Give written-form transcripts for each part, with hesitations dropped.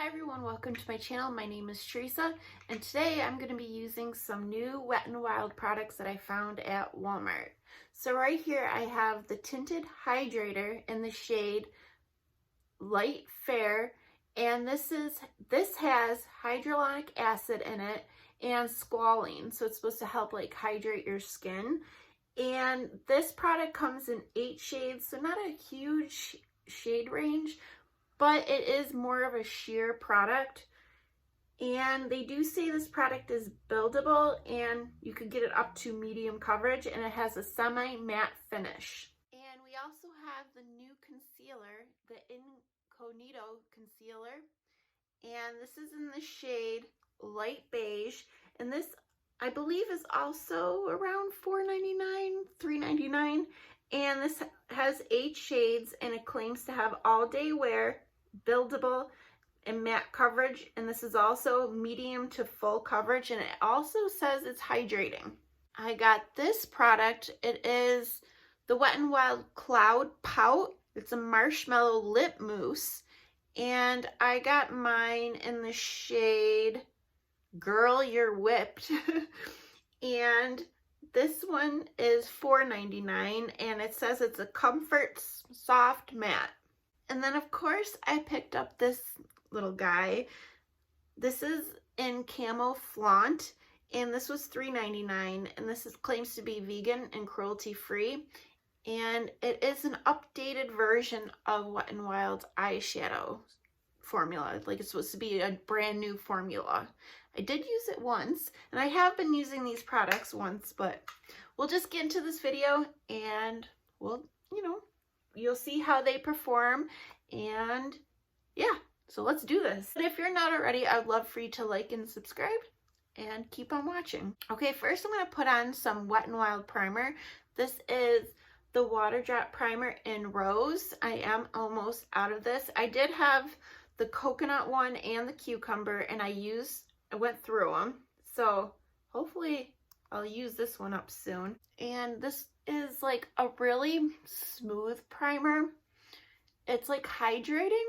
everyone, welcome to my channel. My name is Teresa, and today I'm going to be using some new Wet n Wild products that I found at Walmart. So right here I have the Tinted Hydrator in the shade Light Fair, and this has hyaluronic acid in it and squalene, so it's supposed to help like hydrate your skin. And this product comes in 8 shades, so not a huge shade range, but it is more of a sheer product. And they do say this product is buildable and you could get it up to medium coverage, and it has a semi-matte finish. And we also have the new concealer, the Incognito concealer, and this is in the shade Light Beige, and this I believe is also around $4.99, $3.99, and this has 8 shades, and it claims to have all day wear, buildable, and matte coverage, and this is also medium to full coverage, and it also says it's hydrating. I got this product. It is the Wet n Wild Cloud Pout. It's a marshmallow lip mousse, and I got mine in the shade Girl You're Whipped. And this one is $4.99, and it says it's a comfort soft matte. And then of course I picked up this little guy. This is in Camo Flaunt, and this was $3.99, and this claims to be vegan and cruelty free, and it is an updated version of Wet n Wild's eyeshadow formula. Like, it's supposed to be a brand new formula. I did use it once, and I have been using these products once, but we'll just get into this video and you'll see how they perform. And yeah, so let's do this. But if you're not already, I'd love for you to like and subscribe and keep on watching. Okay, first I'm going to put on some Wet n Wild primer. This is the Water Drop Primer in Rose. I am almost out of this. I did have the coconut one and the cucumber, and I went through them. So hopefully I'll use this one up soon. And this is like a really smooth primer. It's like hydrating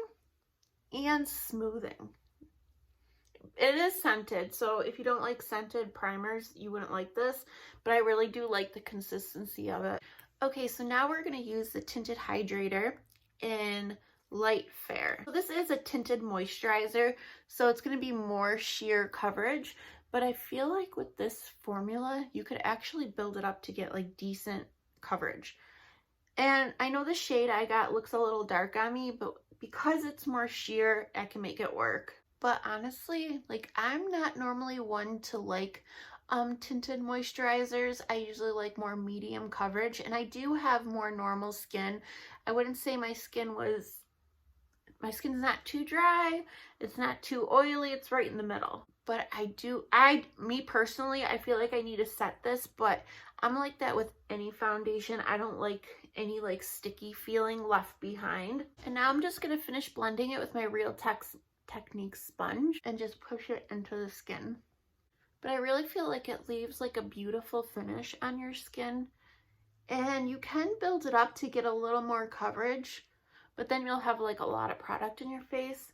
and smoothing. It is scented, so if you don't like scented primers, you wouldn't like this, but I really do like the consistency of it. Okay, so now we're going to use the Tinted Hydrator in Light Fair. So this is a tinted moisturizer, so it's going to be more sheer coverage, but I feel like with this formula you could actually build it up to get like decent coverage. And I know the shade I got looks a little dark on me, but because it's more sheer, I can make it work. But honestly, like, I'm not normally one to like tinted moisturizers. I usually like more medium coverage, and I do have more normal skin. I wouldn't say my skin's not too dry, it's not too oily, it's right in the middle. But me personally, I feel like I need to set this, but I'm like that with any foundation. I don't like any like sticky feeling left behind. And now I'm just going to finish blending it with my Real Technique sponge and just push it into the skin. But I really feel like it leaves like a beautiful finish on your skin. And you can build it up to get a little more coverage, but then you'll have like a lot of product in your face.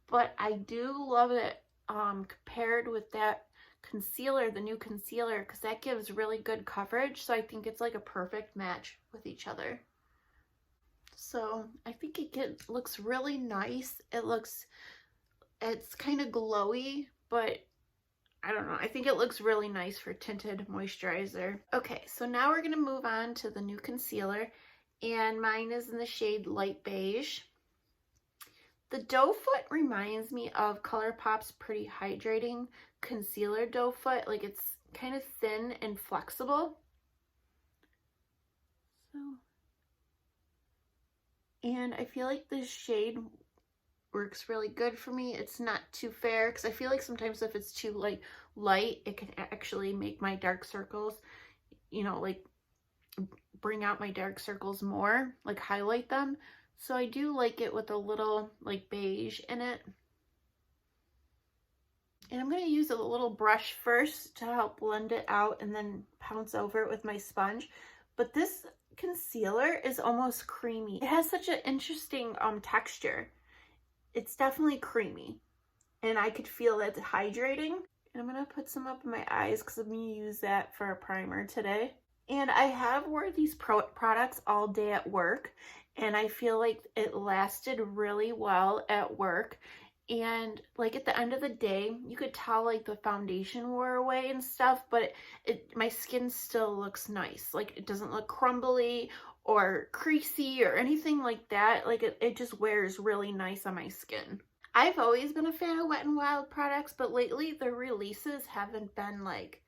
But I do love it compared with that concealer, the new concealer, because that gives really good coverage. So I think it's like a perfect match with each other. So I think it looks really nice. It's kind of glowy, but I don't know. I think it looks really nice for tinted moisturizer. Okay, so now we're going to move on to the new concealer, and mine is in the shade Light Beige. The doe foot reminds me of ColourPop's Pretty Hydrating Concealer doe foot. Like, it's kind of thin and flexible. And I feel like this shade works really good for me. It's not too fair, because I feel like sometimes if it's too like light, it can actually make my dark circles, like bring out my dark circles more, like highlight them. So I do like it with a little like beige in it. And I'm going to use a little brush first to help blend it out, and then pounce over it with my sponge. But this concealer is almost creamy. It has such an interesting texture. it's definitely creamy. And I could feel it's hydrating. And I'm going to put some up in my eyes because I'm going to use that for a primer today. And I have wore these products all day at work, and I feel like it lasted really well at work. And like at the end of the day, you could tell like the foundation wore away and stuff, but my skin still looks nice. Like it doesn't look crumbly or creasy or anything like that. Like it just wears really nice on my skin. I've always been a fan of Wet n Wild products, but lately the releases haven't been like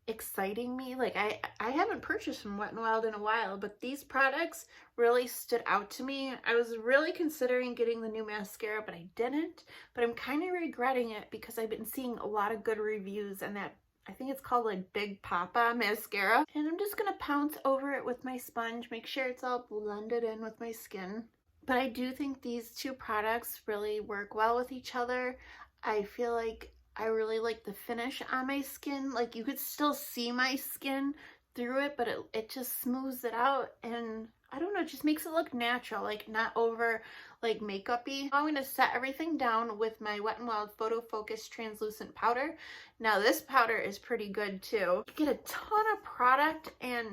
exciting me. Like I haven't purchased from Wet n Wild in a while, but these products really stood out to me. I was really considering getting the new mascara, but I didn't. But I'm kind of regretting it because I've been seeing a lot of good reviews, and that I think it's called like Big Papa mascara. And I'm just gonna pounce over it with my sponge, make sure it's all blended in with my skin. But I do think these two products really work well with each other. I feel like I really like the finish on my skin. Like you could still see my skin through it, but it just smooths it out, and I don't know, it just makes it look natural, like not over like makeup-y. I'm going to set everything down with my Wet n Wild Photo Focus Translucent Powder. Now this powder is pretty good too. You get a ton of product, and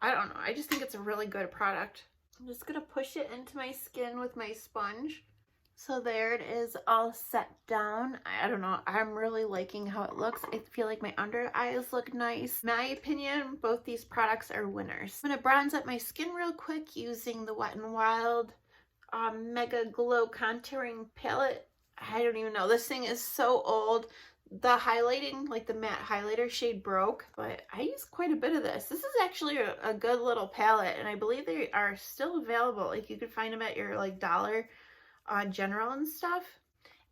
I don't know, I just think it's a really good product. I'm just going to push it into my skin with my sponge. So there it is, all set down. I don't know, I'm really liking how it looks. I feel like my under eyes look nice. In my opinion, both these products are winners. I'm going to bronze up my skin real quick using the Wet n Wild Mega Glow Contouring Palette. I don't even know, this thing is so old. The highlighting, like the matte highlighter shade broke, but I use quite a bit of this. This is actually a good little palette, and I believe they are still available. Like you could find them at your like Dollar General and stuff.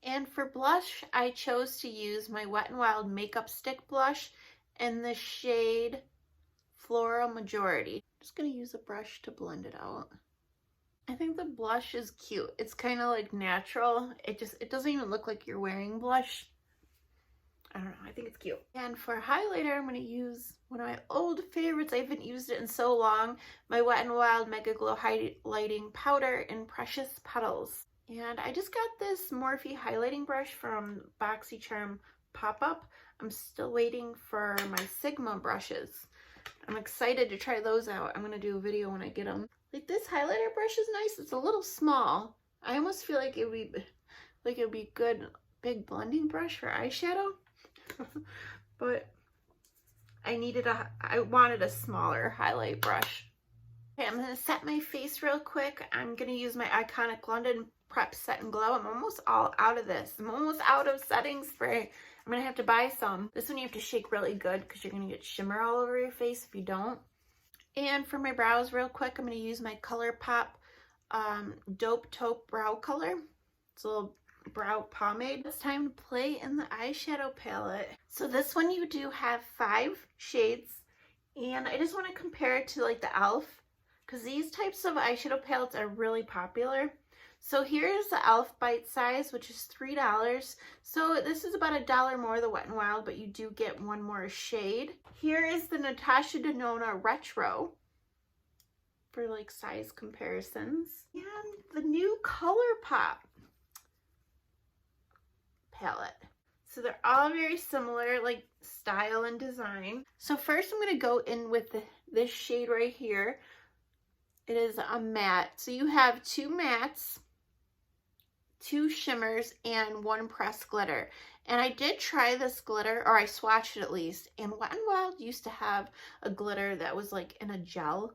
And for blush, I chose to use my Wet n Wild Makeup Stick Blush in the shade Floral Majority. I'm just gonna use a brush to blend it out. I think the blush is cute. It's kind of like natural. It doesn't even look like you're wearing blush. I don't know, I think it's cute. And for highlighter, I'm going to use one of my old favorites. I haven't used it in so long. My Wet n Wild Mega Glow Highlighting Powder in Precious Petals. And I just got this Morphe highlighting brush from BoxyCharm Pop-Up. I'm still waiting for my Sigma brushes. I'm excited to try those out. I'm going to do a video when I get them. Like this highlighter brush is nice. It's a little small. I almost feel like it would be good big blending brush for eyeshadow. But I wanted a smaller highlight brush. Okay, I'm going to set my face real quick. I'm going to use my Iconic London Prep Set and Glow. I'm almost all out of this. I'm almost out of setting spray. I'm going to have to buy some. This one you have to shake really good because you're going to get shimmer all over your face if you don't. And for my brows real quick, I'm going to use my ColourPop Dope Taupe Brow Color. It's a little brow pomade. It's time to play in the eyeshadow palette. So this one you do have 5 shades, and I just want to compare it to like the e.l.f. because these types of eyeshadow palettes are really popular. So here's the e.l.f. Bite Size, which is $3. So this is about $1 more than Wet n Wild, but you do get one more shade. Here is the Natasha Denona Retro for like size comparisons. And the new ColourPop palette. So they're all very similar, like style and design. So first I'm going to go in with this shade right here. It is a matte. So you have 2 mattes, 2 shimmers, and 1 pressed glitter. And I did try this glitter, or I swatched it at least, and Wet n Wild used to have a glitter that was like in a gel.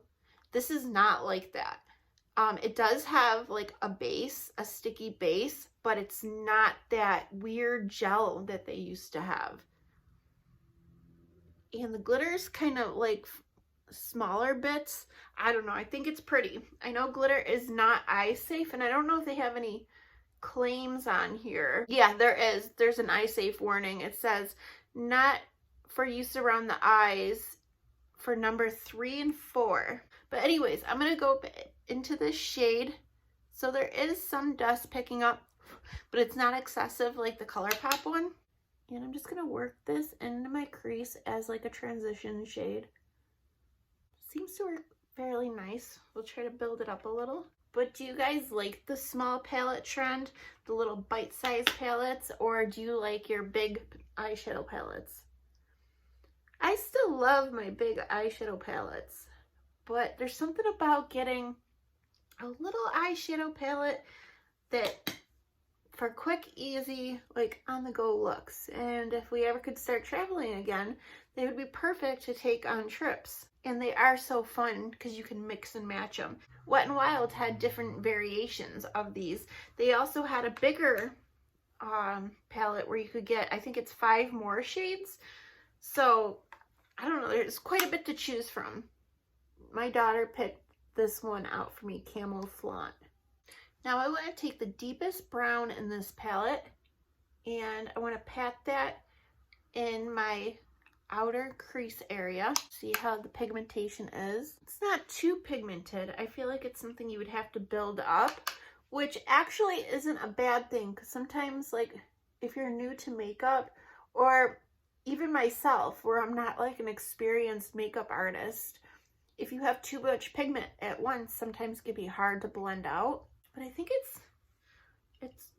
This is not like that. It does have like a base, a sticky base, but it's not that weird gel that they used to have. And the glitter is kind of like smaller bits. I don't know, I think it's pretty. I know glitter is not eye safe, and I don't know if they have any claims on here. Yeah, there's an eye safe warning. It says not for use around the eyes for number 3 and 4. But anyways, I'm gonna go into this shade. So there is some dust picking up, but it's not excessive like the ColourPop one. And I'm just gonna work this into my crease as like a transition shade. Seems to work fairly nice. We'll try to build it up a little. But do you guys like the small palette trend, the little bite-sized palettes, or do you like your big eyeshadow palettes? I still love my big eyeshadow palettes, but there's something about getting a little eyeshadow palette that for quick, easy, like on-the-go looks. And if we ever could start traveling again, they would be perfect to take on trips. And they are so fun because you can mix and match them. Wet n Wild had different variations of these. They also had a bigger palette where you could get, I think it's 5 more shades. So, I don't know, there's quite a bit to choose from. My daughter picked this one out for me, Camo Flaunt. Now I want to take the deepest brown in this palette and I want to pat that in my outer crease area. See how the pigmentation is. It's not too pigmented. I feel like it's something you would have to build up, which actually isn't a bad thing, because sometimes, like, if you're new to makeup, or even myself, where I'm not like an experienced makeup artist, if you have too much pigment at once, sometimes it can be hard to blend out. But I think it's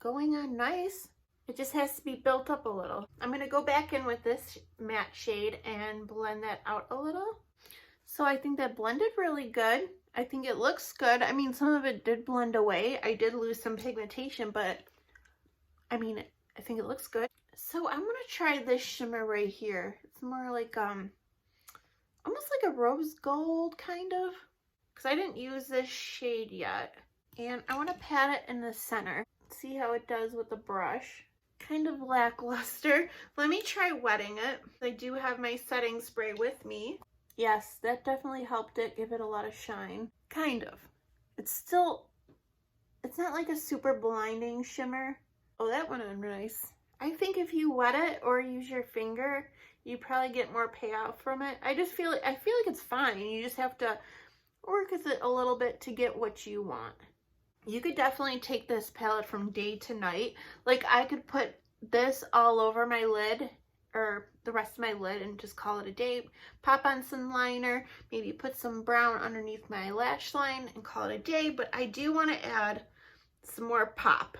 going on nice. It just has to be built up a little. I'm going to go back in with this matte shade and blend that out a little. So I think that blended really good. I think it looks good. I mean, some of it did blend away. I did lose some pigmentation, but I mean, I think it looks good. So I'm going to try this shimmer right here. It's more like, almost like a rose gold kind of, because I didn't use this shade yet. And I want to pat it in the center. See how it does with the brush. Kind of lackluster. Let me try wetting it. I do have my setting spray with me. Yes, that definitely helped it give it a lot of shine. Kind of. It's not like a super blinding shimmer. Oh, that went on nice. I think if you wet it or use your finger, you probably get more payoff from it. I feel like it's fine. You just have to work with it a little bit to get what you want. You could definitely take this palette from day to night. Like, I could put this all over my lid, or the rest of my lid, and just call it a day. Pop on some liner, maybe put some brown underneath my lash line and call it a day. But I do want to add some more pop.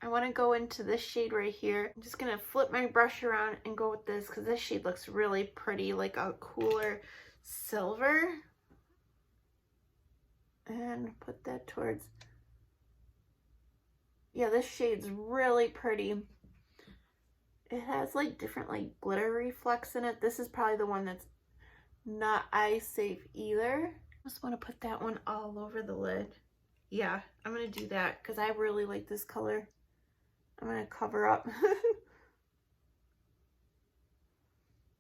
I want to go into this shade right here. I'm just going to flip my brush around and go with this, because this shade looks really pretty, like a cooler silver. And put that towards, yeah, this shade's really pretty. It has like different like glitter reflex in it. This is probably the one that's not eye safe either. I just want to put that one all over the lid. Yeah, I'm going to do that because I really like this color. I'm going to cover up.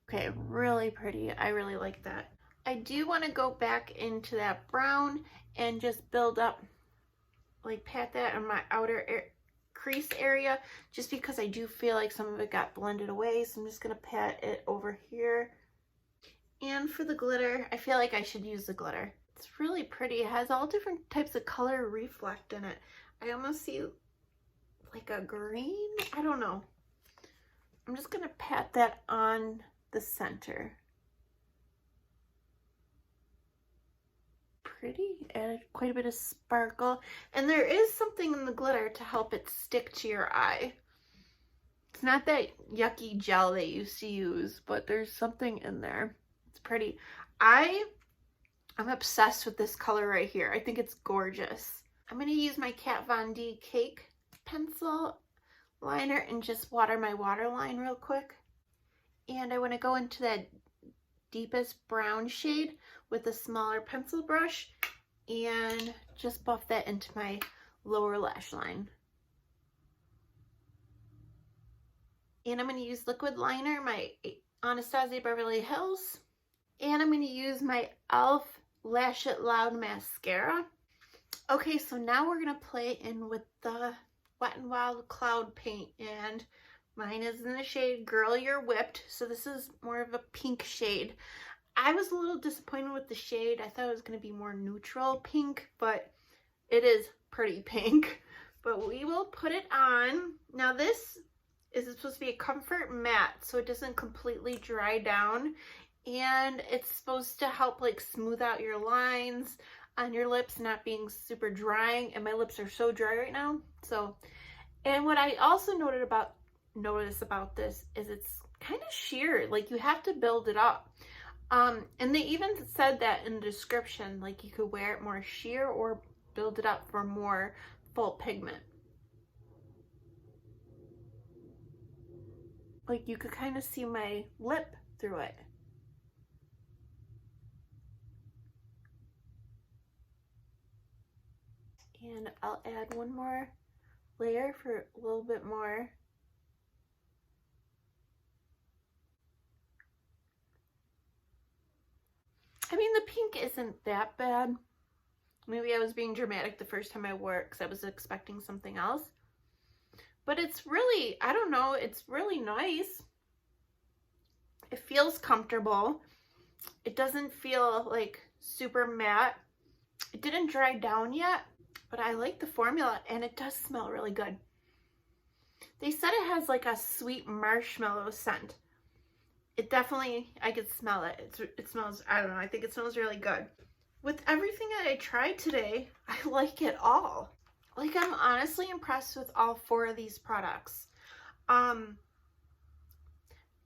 Okay, really pretty. I really like that. I do want to go back into that brown and just build up, like pat that in my outer crease area, just because I do feel like some of it got blended away. So I'm just going to pat it over here. And for the glitter, I feel like I should use the glitter. It's really pretty. It has all different types of color reflect in it. I almost see like a green. I don't know. I'm just going to pat that on the center. Pretty. Added quite a bit of sparkle, and there is something in the glitter to help it stick to your eye. It's not that yucky gel they used to use, but there's something in there. It's pretty. I'm obsessed with this color right here. I think it's gorgeous. I'm going to use my Kat Von D Cake pencil liner and just water my waterline real quick. And I want to go into that deepest brown shade with a smaller pencil brush and just buff that into my lower lash line. And I'm going to use liquid liner, my Anastasia Beverly Hills. And I'm going to use my e.l.f. Lash It Loud mascara. Okay, so now we're going to play in with the Wet n Wild Cloud Paint, and mine is in the shade Girl You're Whipped, so this is more of a pink shade. I was a little disappointed with the shade. I thought it was going to be more neutral pink, but it is pretty pink. But we will put it on. Now this is supposed to be a comfort matte, so it doesn't completely dry down, and it's supposed to help like smooth out your lines. on your lips, not being super drying, and my lips are so dry right now. So, and what I also notice about this is it's kind of sheer, like you have to build it up. And they even said that in the description, like you could wear it more sheer or build it up for more full pigment. Like you could kind of see my lip through it. And I'll add one more layer for a little bit more. I mean, the pink isn't that bad. Maybe I was being dramatic the first time I wore it because I was expecting something else. But it's really, I don't know, it's really nice. It feels comfortable. It doesn't feel like super matte. It didn't dry down yet, but I like the formula and it does smell really good. They said it has like a sweet marshmallow scent. It definitely, I could smell it. It smells, I don't know, I think it smells really good. With everything that I tried today, I like it all. Like, I'm honestly impressed with all 4 of these products.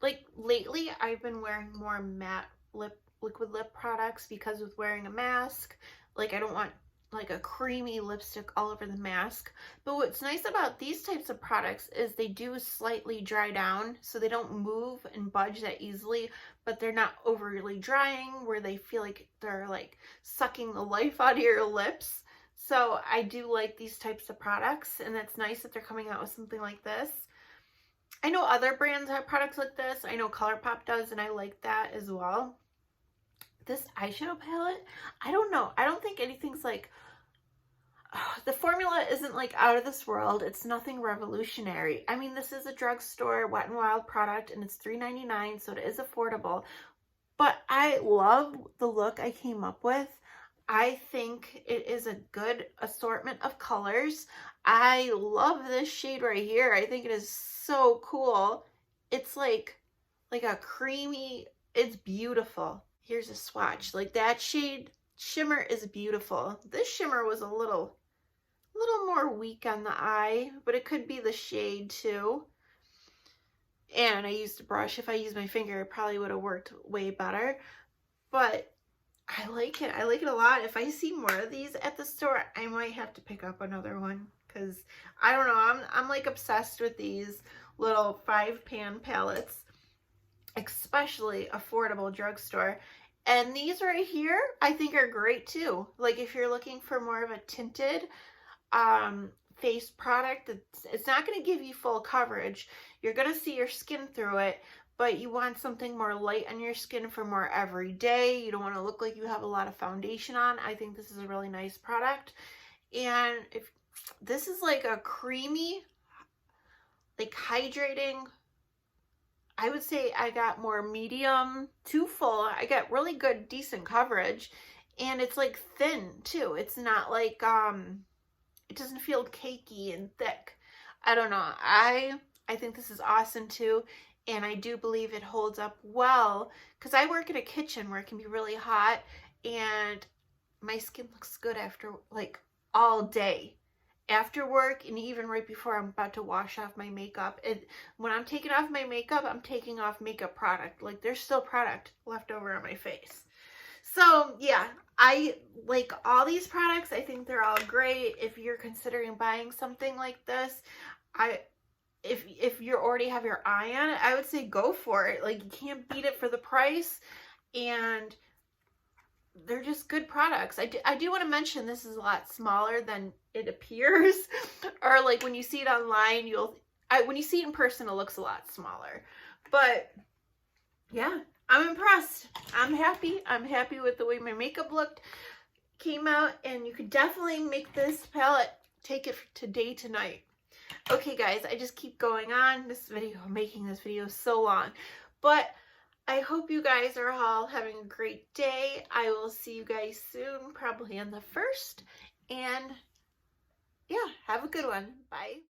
Like lately I've been wearing more matte liquid lip products because with wearing a mask, like I don't want like a creamy lipstick all over the mask. But what's nice about these types of products is they do slightly dry down, so they don't move and budge that easily, but they're not overly drying where they feel like they're like sucking the life out of your lips. So I do like these types of products, and it's nice that they're coming out with something like this. I know other brands have products like this. I know ColourPop does, and I like that as well. This eyeshadow palette, I don't know. I don't think anything's like, the formula isn't like out of this world. It's nothing revolutionary. I mean, this is a drugstore Wet n Wild product, and it's $3.99, so it is affordable. But I love the look I came up with. I think it is a good assortment of colors. I love this shade right here. I think it is so cool. It's like a creamy, it's beautiful. Here's a swatch. Like that shade shimmer is beautiful. This shimmer was a little more weak on the eye, but it could be the shade too. And I used a brush. If I used my finger, it probably would have worked way better. But I like it. I like it a lot. If I see more of these at the store, I might have to pick up another one because I don't know. I'm like obsessed with these little 5-pan palettes, especially affordable drugstore. And these right here, I think are great too. Like if you're looking for more of a tinted face product, it's not going to give you full coverage. You're going to see your skin through it, but you want something more light on your skin for more everyday. You don't want to look like you have a lot of foundation on. I think this is a really nice product. And if this is like a creamy, like hydrating, I would say I got more medium to full. I got really good, decent coverage. And it's like thin too. It's not like, it doesn't feel cakey and thick. I don't know. I think this is awesome too. And I do believe it holds up well because I work in a kitchen where it can be really hot and my skin looks good after like all day. After work and even right before I'm about to wash off my makeup. When I'm taking off my makeup, I'm taking off makeup product. Like there's still product left over on my face. So yeah, I like all these products. I think they're all great. If you're considering buying something like this, if you already have your eye on it, I would say go for it. Like you can't beat it for the price, and they're just good products. I do want to mention this is a lot smaller than it appears, or like when you see it online, when you see it in person, it looks a lot smaller. But yeah, I'm impressed. I'm happy. I'm happy with the way my makeup came out, and you could definitely make this palette, take it to day to night. Okay guys, I just keep going on. Making this video so long, but I hope you guys are all having a great day. I will see you guys soon, probably on the 1st, and yeah, have a good one. Bye.